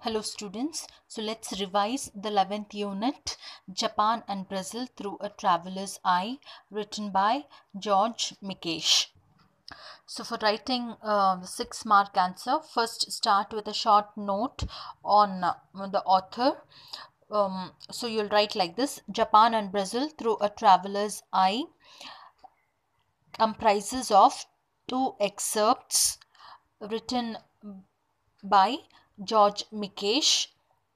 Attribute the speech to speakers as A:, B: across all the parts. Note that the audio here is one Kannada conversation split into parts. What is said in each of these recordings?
A: Hello students, so let's revise the 11th unit, Japan and Brazil through a traveler's eye, written by George Mikesh. So for writing the 6-mark answer, first start with a short note on the author. So you'll write like this: Japan and Brazil through a traveler's eye comprises of 2 excerpts written by George Mikesh,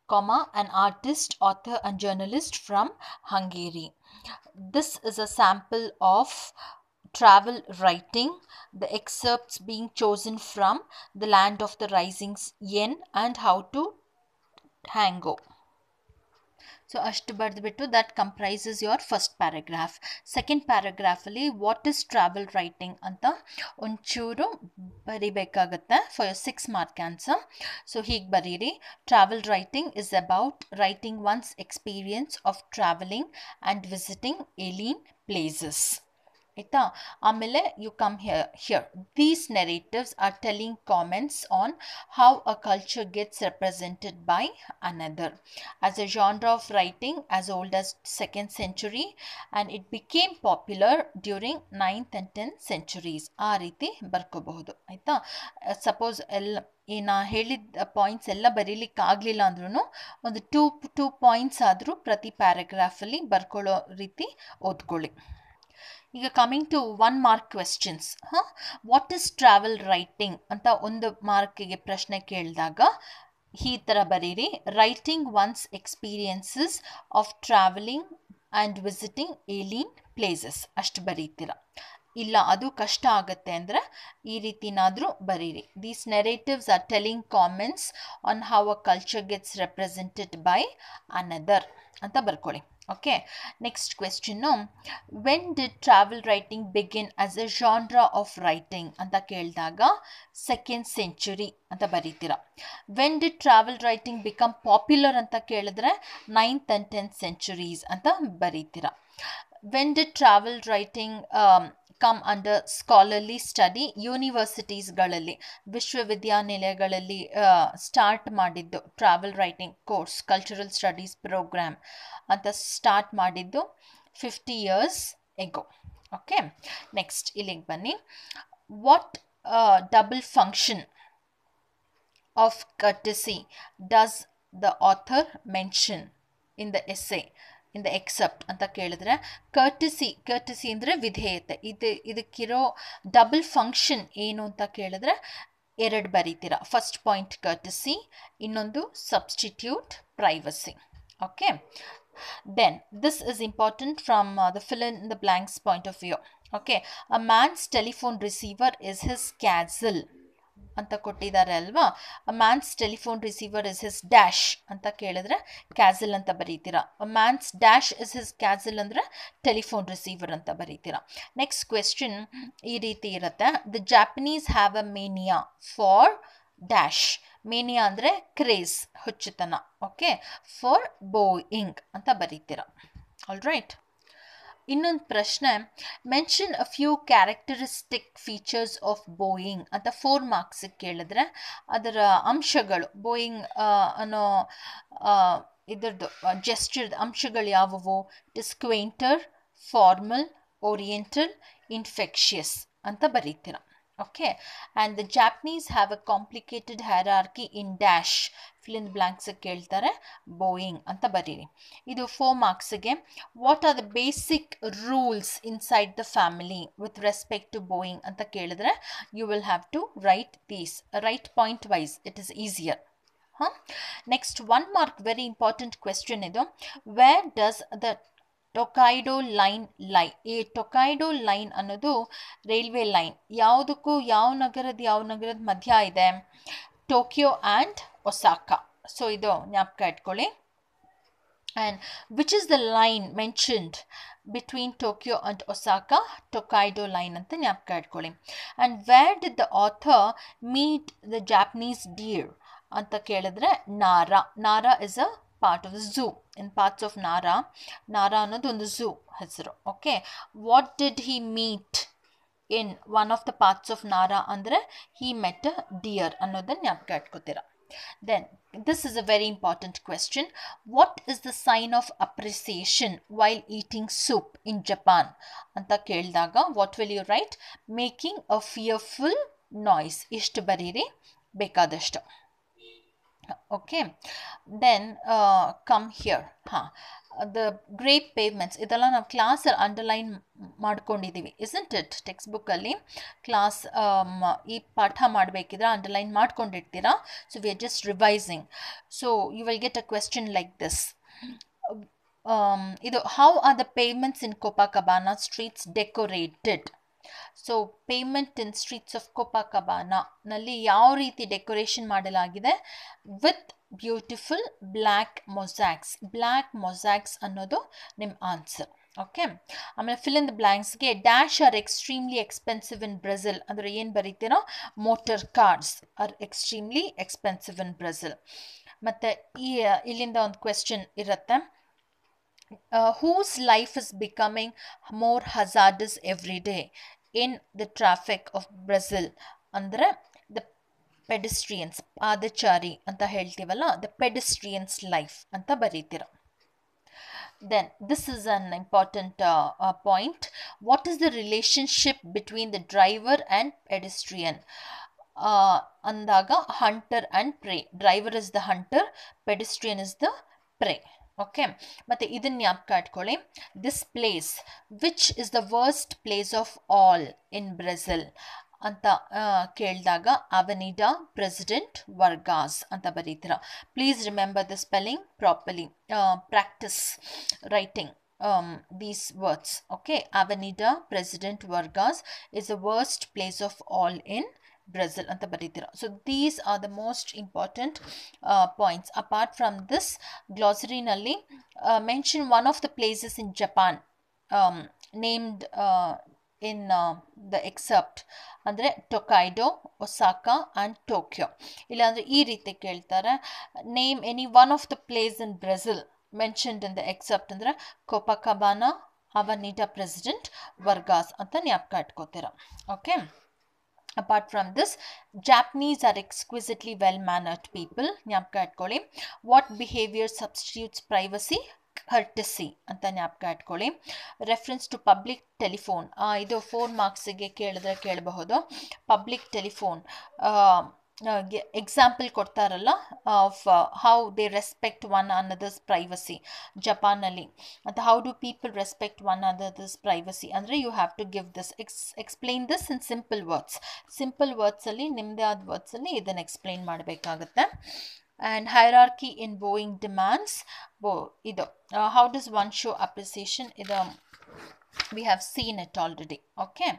A: an artist, author and journalist from Hungary. This is a sample of travel writing, the excerpts being chosen from The Land of the Rising Yen and How to Tango. So ಅಷ್ಟು ಬರೆದುಬಿಟ್ಟು that comprises your first paragraph. Second paragraph ಅಲ್ಲಿ what is travel writing ಅಂತ ಒಂಚೂರು ಬರಿಬೇಕಾಗುತ್ತೆ for your 6-mark answer. So ಹೀಗೆ ಬರೀರಿ: travel writing is about writing one's experience of traveling and visiting alien places. ಆಯಿತಾ? ಆಮೇಲೆ you come here. These narratives are telling comments on how a culture gets represented by another. As a genre of writing as old as 2nd century, and it became popular during 9th and 10th centuries. ಆ ರೀತಿ ಬರ್ಕೋಬಹುದು. ಆಯಿತಾ? ಸಪೋಸ್ ನಾ ಹೇಳಿದ ಪಾಯಿಂಟ್ಸ್ ಎಲ್ಲ ಬರೀಲಿಕ್ಕೆ ಆಗಲಿಲ್ಲ ಅಂದ್ರೂ ಒಂದು ಟೂ ಪಾಯಿಂಟ್ಸ್ ಆದರೂ ಪ್ರತಿ ಪ್ಯಾರಾಗ್ರಾಫಲ್ಲಿ ಬರ್ಕೊಳ್ಳೋ ರೀತಿ ಓದ್ಕೊಳ್ಳಿ. ಈಗ coming to 1-mark questions. What is travel writing ಅಂತ ಒಂದು ಮಾರ್ಕಿಗೆ ಪ್ರಶ್ನೆ ಕೇಳಿದಾಗ ಈ ಥರ ಬರೀರಿ: writing one's experiences of travelling and visiting alien places ಅಷ್ಟು ಬರೀತೀರ. ಇಲ್ಲ ಅದು ಕಷ್ಟ ಆಗುತ್ತೆ ಅಂದರೆ ಈ ರೀತಿನಾದರೂ ಬರೀರಿ: these narratives are telling comments on how a culture gets represented by another ಅಂತ ಬರ್ಕೊಳ್ಳಿ. Okay, next question. When did travel writing begin as a genre of writing ಅಂತ ಕೇಳಿದಾಗ 2nd century ಅಂತ ಬರೀತೀರ. When did travel writing become popular ಅಂತ ಕೇಳಿದ್ರೆ 9th and 10th centuries ಅಂತ ಬರೀತೀರ. When did travel writing come under scholarly study? ಯೂನಿವರ್ಸಿಟೀಸ್ಗಳಲ್ಲಿ, ವಿಶ್ವವಿದ್ಯಾನಿಲಯಗಳಲ್ಲಿ ಸ್ಟಾರ್ಟ್ ಮಾಡಿದ್ದು travel writing course, cultural studies programme ಅಂತ ಸ್ಟಾರ್ಟ್ ಮಾಡಿದ್ದು 50 years ago. ಓಕೆ, ನೆಕ್ಸ್ಟ್ ಇಲ್ಲಿಗೆ ಬನ್ನಿ. What double function of courtesy does the author mention in the essay, in the except ಅಂತ ಕೇಳಿದ್ರೆ ಕರ್ಟಸಿ ಅಂದರೆ ವಿಧೇಯತೆ. ಇದಕ್ಕಿರೋ ಡಬಲ್ ಫಂಕ್ಷನ್ ಏನು ಅಂತ ಕೇಳಿದ್ರೆ 2 ಬರೀತೀರ. ಫಸ್ಟ್ ಪಾಯಿಂಟ್ ಕರ್ಟಸಿ, ಇನ್ನೊಂದು substitute privacy. Okay, then this is important from the fill in the blanks point of view. Okay, a man's telephone receiver is his castle ಅಂತ ಕೊಟ್ಟಿದ್ದಾರೆ ಅಲ್ವಾ. a man's telephone receiver is his dash ಅಂತ ಕೇಳಿದ್ರೆ ಕ್ಯಾಸಲ್ ಅಂತ ಬರೀತೀರಾ. a man's dash is his castle ಅಂದರೆ ಟೆಲಿಫೋನ್ ರಿಸೀವರ್ ಅಂತ ಬರೀತೀರಾ. ನೆಕ್ಸ್ಟ್ ಕ್ವೆಶ್ಚನ್ ಈ ರೀತಿ ಇರುತ್ತೆ: the Japanese have a mania for dash. Mania ಅಂದರೆ ಕ್ರೇಜ್, ಹುಚ್ಚುತನ. ಓಕೆ, ಫಾರ್ ಬೋಯಿಂಗ್ ಅಂತ ಬರೀತೀರ. All right. ಇನ್ನೊಂದು ಪ್ರಶ್ನೆ: mention a few characteristic features of Boeing ಅಂತ 4 marks ಕೇಳಿದ್ರೆ ಅದರ ಅಂಶಗಳು, ಬೋಯಿಂಗ್ ಅನ್ನೋ ಇದರದ್ದು ಜೆಸ್ಚರ್ದ ಅಂಶಗಳು ಯಾವುವು? It is quainter, formal, oriental, infectious ಅಂತ ಬರೀತೀರ. Okay, and the Japanese have a complicated hierarchy in dash. fill in the blanks ಕೇಳ್ತಾರೆ, ಬೋಯಿಂಗ್ ಅಂತ ಬರೀರಿ. ಇದು 4 marksಗೆ. what are the basic rules inside the family with respect to Boeing ಅಂತ ಕೇಳಿದ್ರೆ you will have to write these. write point wise, it is easier. Next 1 mark very important question ಇದು: where does the ಟೊಕೈಡೋ ಲೈನ್ ಲೈ? ಈ ಟೊಕೈಡೋ ಲೈನ್ ಅನ್ನೋದು ರೈಲ್ವೆ ಲೈನ್. ಯಾವುದಕ್ಕೂ ಯಾವ ನಗರದ ಮಧ್ಯ ಇದೆ? Tokyo and Osaka. ಸೊ ಇದು ಜ್ಞಾಪಕ ಇಟ್ಕೊಳ್ಳಿ. And which is the line mentioned between Tokyo and Osaka? Tokaido line ಅಂತ ಜ್ಞಾಪಕ ಇಟ್ಕೊಳ್ಳಿ. And where did the author meet the Japanese deer ಅಂತ ಕೇಳಿದ್ರೆ Nara is a part of the zoo. in parts of Nara ಅನ್ನೋದು ಒಂದು ಝೂ ಹೆಸರು. Okay, what did he meet in one of the parts of Nara ಅಂದರೆ he met a deer ಅನ್ನೋದನ್ನ ಜ್ಞಾಪಕ ಇಟ್ಕೋತೀರ. Then this is a very important question. What is the sign of appreciation while eating soup in Japan? ಅಂತ ಕೇಳಿದಾಗ what will you write? Making a fearful noise. ಇಷ್ಟು ಬರೀರಿ ಬೇಕಾದಷ್ಟು. Okay, then come here. The grape pavements, ಇದೆಲ್ಲ ನಾವು ಕ್ಲಾಸಲ್ಲಿ ಅಂಡರ್ಲೈನ್ ಮಾಡ್ಕೊಂಡಿದ್ದೀವಿ, isn't it? ಟೆಕ್ಸ್ಟ್ ಬುಕ್ಕಲ್ಲಿ ಕ್ಲಾಸ್ ಈ ಪಾಠ ಮಾಡಬೇಕಿದ್ರೆ ಅಂಡರ್ಲೈನ್ ಮಾಡ್ಕೊಂಡಿರ್ತೀರಾ. So we are just revising. So you will get a question like this. ಇದು how are the pavements in Copacabana streets decorated? So pavement in streets of Copacabana ನಲ್ಲಿ ಯಾವ ರೀತಿ ಡೆಕೋರೇಷನ್ ಮಾಡಲಾಗಿದೆ? With beautiful black mosaics. Black mosaics ಅನ್ನೋದು ನಿಮ್ಮ ಆನ್ಸರ್. ಓಕೆ, ಆಮೇಲೆ ಫಿಲ್ ಇನ್ ದ ಬ್ಲ್ಯಾಂಕ್ಸ್ಗೆ dash are extremely expensive in Brazil ಅಂದರೆ ಏನು ಬರೀತೀರೋ? Motor cars are extremely expensive in Brazil. ಮತ್ತು ಇಲ್ಲಿಂದ ಒಂದು ಕ್ವೆಶ್ಚನ್ ಇರುತ್ತೆ. Whose life is becoming more hazardous every day in the traffic of Brazil? ಅಂದರೆ the pedestrians, ಪಾದಚಾರಿ ಅಂತ ಹೇಳ್ತೀವಲ್ಲ, the pedestrians life ಅಂತ ಬರೀತೀರ. Then this is an important point. What is the relationship between the driver and pedestrian? ಅಂದಾಗ hunter and prey. Driver is the hunter, pedestrian is the prey. Okay, ಮತ್ತು ಇದನ್ನ ಜ್ಞಾಪಕ ಇಟ್ಕೊಳ್ಳಿ. This place which is the worst place of all in Brazil ಅಂತ ಕೇಳಿದಾಗ ಅವನಿಡಾ ಪ್ರೆಸಿಡೆಂಟ್ ವರ್ಗಾಸ್ ಅಂತ ಬರೀತೀರ. Please remember the spelling properly. Practice writing these words. Okay, Avenida President Vargas is the worst place of all in Brazil anta baridira. So these are the most important points. Apart from this, glossary nalli mention one of the places in Japan named in the excerpt ಅಂದರೆ ಟೊಕೈಡೋ, ಒಸಾಕಾ ಆ್ಯಂಡ್ ಟೋಕ್ಯೋ. ಇಲ್ಲಾಂದರೆ ಈ ರೀತಿ ಕೇಳ್ತಾರೆ, name any one of the place in Brazil mentioned in the excerpt ಅಂದರೆ ಕೋಪಾಕಬಾನಾ, ಅವನಿಡಾ ಪ್ರೆಸಿಡೆಂಟ್ ವರ್ಗಾಸ್ ಅಂತ ಜ್ಞಾಪಕ ಇಟ್ಕೋತೀರ. Okay, apart from this, Japanese are exquisitely well-mannered people. ಜ್ಞಾಪಕ ಇಟ್ಕೊಳ್ಳಿ. What behavior substitutes privacy? courtesy ಅಂತ ಜ್ಞಾಪಕ ಇಟ್ಕೊಳ್ಳಿ. ರೆಫರೆನ್ಸ್ ಟು ಪಬ್ಲಿಕ್ ಟೆಲಿಫೋನ್, ಇದು 4 ಮಾರ್ಕ್ಸಿಗೆ ಕೇಳಿದ್ರೆ ಕೇಳಬಹುದು. ಪಬ್ಲಿಕ್ ಟೆಲಿಫೋನ್ ಎಕ್ಸಾಂಪಲ್ ಕೊಡ್ತಾರಲ್ಲ of how they respect one another's privacy ಜಪಾನಲ್ಲಿ ಅಂತ. How do people respect one another's privacy ಅಂದರೆ you have to give this explain this in simple words. Simple ವರ್ಡ್ಸಲ್ಲಿ ನಿಮ್ಮದೇ ಆದ ವರ್ಡ್ಸಲ್ಲಿ ಇದನ್ನು ಎಕ್ಸ್ಪ್ಲೈನ್ ಮಾಡಬೇಕಾಗುತ್ತೆ. And hierarchy in Boeing demands, idu how does one show appreciation? Idu we have seen it already. Okay,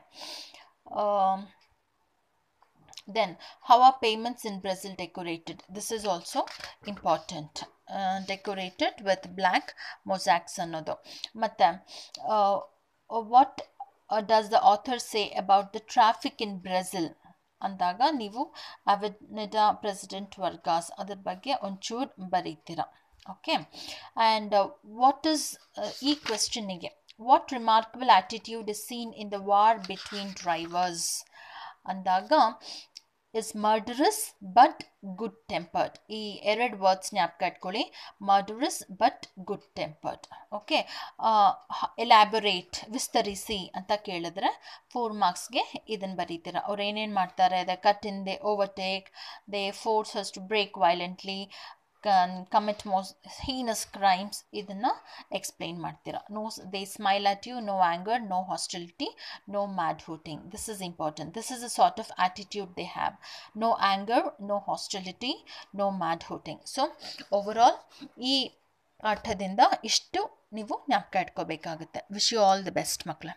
A: then how are payments in Brazil decorated? This is also important. Decorated with black mosaics annodu. Matte what does the author say about the traffic in Brazil ಅಂದಾಗ ನೀವು ಅವನಿಡಾ ಪ್ರೆಸಿಡೆಂಟ್ ವರ್ಗಾಸ್ ಅದ್ರ ಬಗ್ಗೆ ಒಂಚೂರು ಬರೀತೀರ. ಓಕೆ, ಆ್ಯಂಡ್ ವಾಟ್ ಇಸ್ ಈ ಕ್ವೆಶ್ಚನ್ನಿಗೆ what remarkable attitude is seen in the war between drivers ಅಂದಾಗ is murderous but good tempered. ಈ 2 ವರ್ಡ್ಸ್ ಜ್ಞಾಪಕ ಇಟ್ಕೊಳ್ಳಿ, murderous but good tempered. Okay, elaborate ವಿಸ್ತರಿಸಿ ಅಂತ ಕೇಳಿದ್ರೆ 4 ಮಾರ್ಕ್ಸ್ಗೆ ಇದನ್ನು ಬರೀತೀರ. ಅವ್ರು ಏನೇನು ಮಾಡ್ತಾರೆ? They cut in, they overtake, they force us to brake violently, commit most heinous crimes. ಇದನ್ನು ಎಕ್ಸ್ಪ್ಲೈನ್ ಮಾಡ್ತೀರಾ. No, they smile at you, no anger, no hostility, no mad hooting. This is important. This is a sort of attitude they have. No anger, no hostility, no mad hooting. So overall ಈ ಪಾಠದಿಂದ ಇಷ್ಟು ನೀವು ಜ್ಞಾಪಕ ಇಟ್ಕೋಬೇಕಾಗುತ್ತೆ. Wish you all the best ಮಕ್ಕಳೇ.